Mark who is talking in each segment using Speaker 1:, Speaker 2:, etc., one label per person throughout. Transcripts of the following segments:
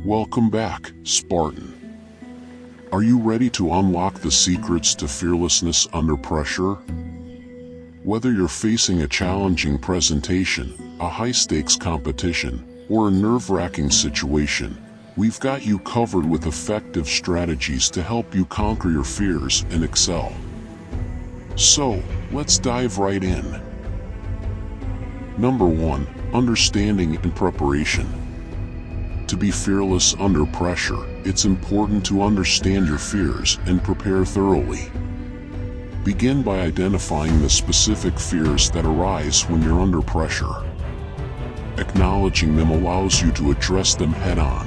Speaker 1: Welcome back, Spartan. Are you ready to unlock the secrets to fearlessness under pressure? Whether you're facing a challenging presentation, a high-stakes competition, or a nerve-wracking situation, we've got you covered with effective strategies to help you conquer your fears and excel. So, let's dive right in. Number 1. Understanding and preparation. To be fearless under pressure, it's important to understand your fears and prepare thoroughly. Begin by identifying the specific fears that arise when you're under pressure. Acknowledging them allows you to address them head-on.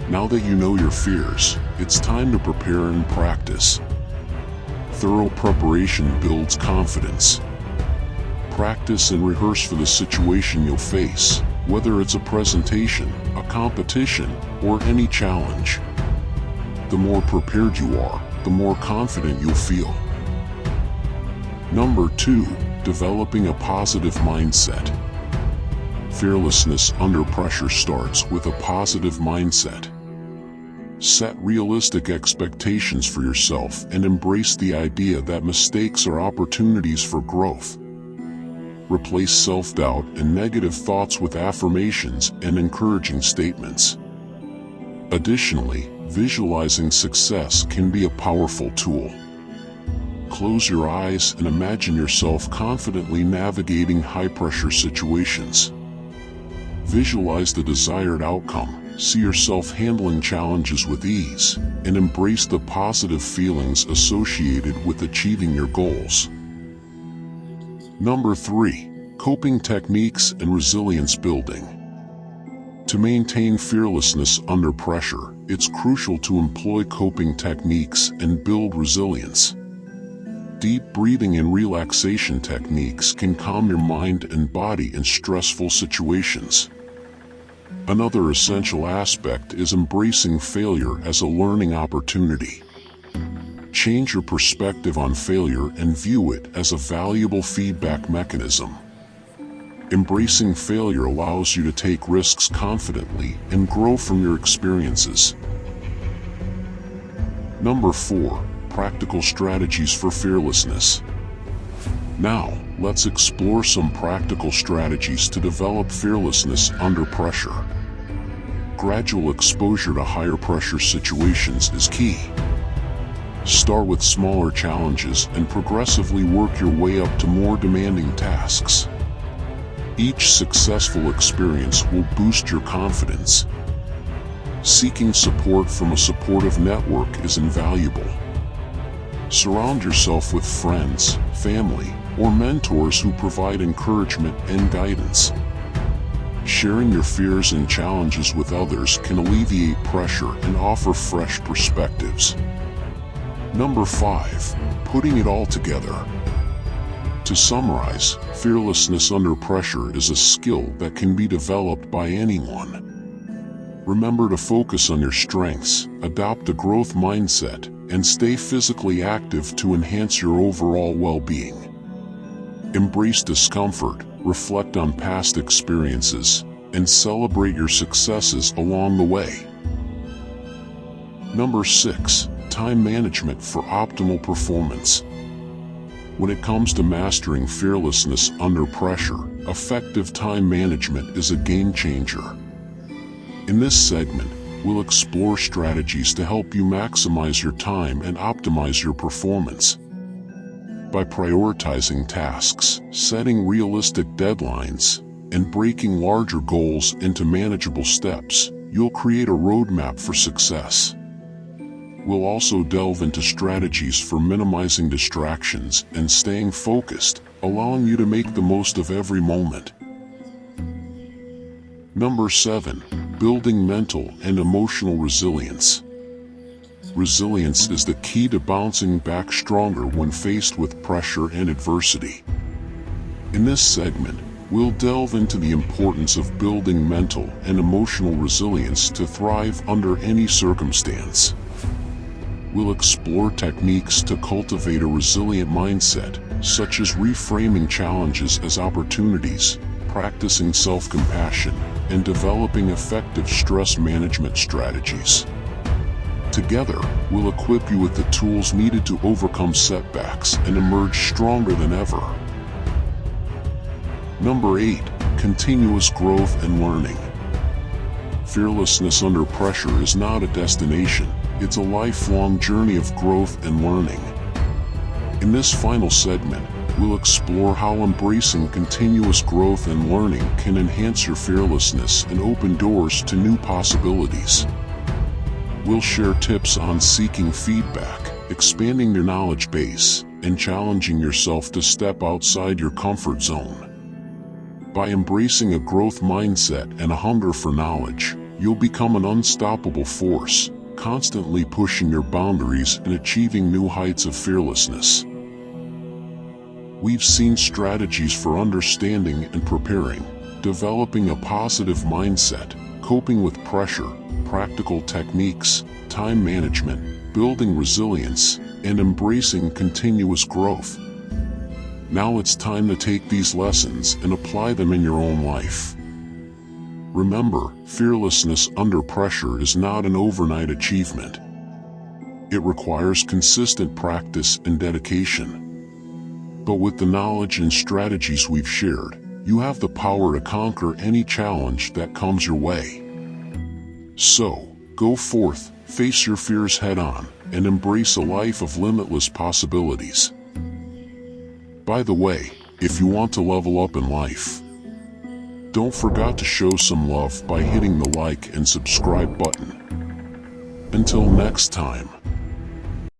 Speaker 1: Now that you know your fears, it's time to prepare and practice. Thorough preparation builds confidence. Practice and rehearse for the situation you'll face, whether it's a presentation, a competition, or any challenge. The more prepared you are, the more confident you'll feel. Number 2. Developing a positive mindset. Fearlessness under pressure starts with a positive mindset. Set realistic expectations for yourself and embrace the idea that mistakes are opportunities for growth. Replace self-doubt and negative thoughts with affirmations and encouraging statements. Additionally, visualizing success can be a powerful tool. Close your eyes and imagine yourself confidently navigating high-pressure situations. Visualize the desired outcome, see yourself handling challenges with ease, and embrace the positive feelings associated with achieving your goals. Number 3. Coping techniques and resilience building. To maintain fearlessness under pressure, it's crucial to employ coping techniques and build resilience. Deep breathing and relaxation techniques can calm your mind and body in stressful situations. Another essential aspect is embracing failure as a learning opportunity. Change your perspective on failure and view it as a valuable feedback mechanism. Embracing failure allows you to take risks confidently and grow from your experiences. Number 4. Practical strategies for fearlessness. Now, let's explore some practical strategies to develop fearlessness under pressure. Gradual exposure to higher pressure situations is key. Start with smaller challenges and progressively work your way up to more demanding tasks. Each successful experience will boost your confidence. Seeking support from a supportive network is invaluable. Surround yourself with friends, family, or mentors who provide encouragement and guidance. Sharing your fears and challenges with others can alleviate pressure and offer fresh perspectives. Number 5. Putting it all together. To summarize, fearlessness under pressure is a skill that can be developed by anyone. Remember to focus on your strengths, adopt a growth mindset, and stay physically active to enhance your overall well-being. Embrace discomfort, reflect on past experiences, and celebrate your successes along the way. Number 6. Time management for optimal performance. When it comes to mastering fearlessness under pressure, effective time management is a game changer. In this segment, we'll explore strategies to help you maximize your time and optimize your performance. By prioritizing tasks, setting realistic deadlines, and breaking larger goals into manageable steps, you'll create a roadmap for success. We'll also delve into strategies for minimizing distractions and staying focused, allowing you to make the most of every moment. Number 7. Building mental and emotional resilience. Resilience is the key to bouncing back stronger when faced with pressure and adversity. In this segment, we'll delve into the importance of building mental and emotional resilience to thrive under any circumstance. We'll explore techniques to cultivate a resilient mindset, such as reframing challenges as opportunities, practicing self-compassion, and developing effective stress management strategies. Together, we'll equip you with the tools needed to overcome setbacks and emerge stronger than ever. Number 8. Continuous growth and learning. Fearlessness under pressure is not a destination, it's a lifelong journey of growth and learning. In this final segment, we'll explore how embracing continuous growth and learning can enhance your fearlessness and open doors to new possibilities. We'll share tips on seeking feedback, expanding your knowledge base, and challenging yourself to step outside your comfort zone. By embracing a growth mindset and a hunger for knowledge, you'll become an unstoppable force, constantly pushing your boundaries and achieving new heights of fearlessness. We've seen strategies for understanding and preparing, developing a positive mindset, coping with pressure, practical techniques, time management, building resilience, and embracing continuous growth. Now it's time to take these lessons and apply them in your own life. Remember, fearlessness under pressure is not an overnight achievement. It requires consistent practice and dedication. But with the knowledge and strategies we've shared, you have the power to conquer any challenge that comes your way. So, go forth, face your fears head-on, and embrace a life of limitless possibilities. By the way, if you want to level up in life, don't forget to show some love by hitting the like and subscribe button. Until next time.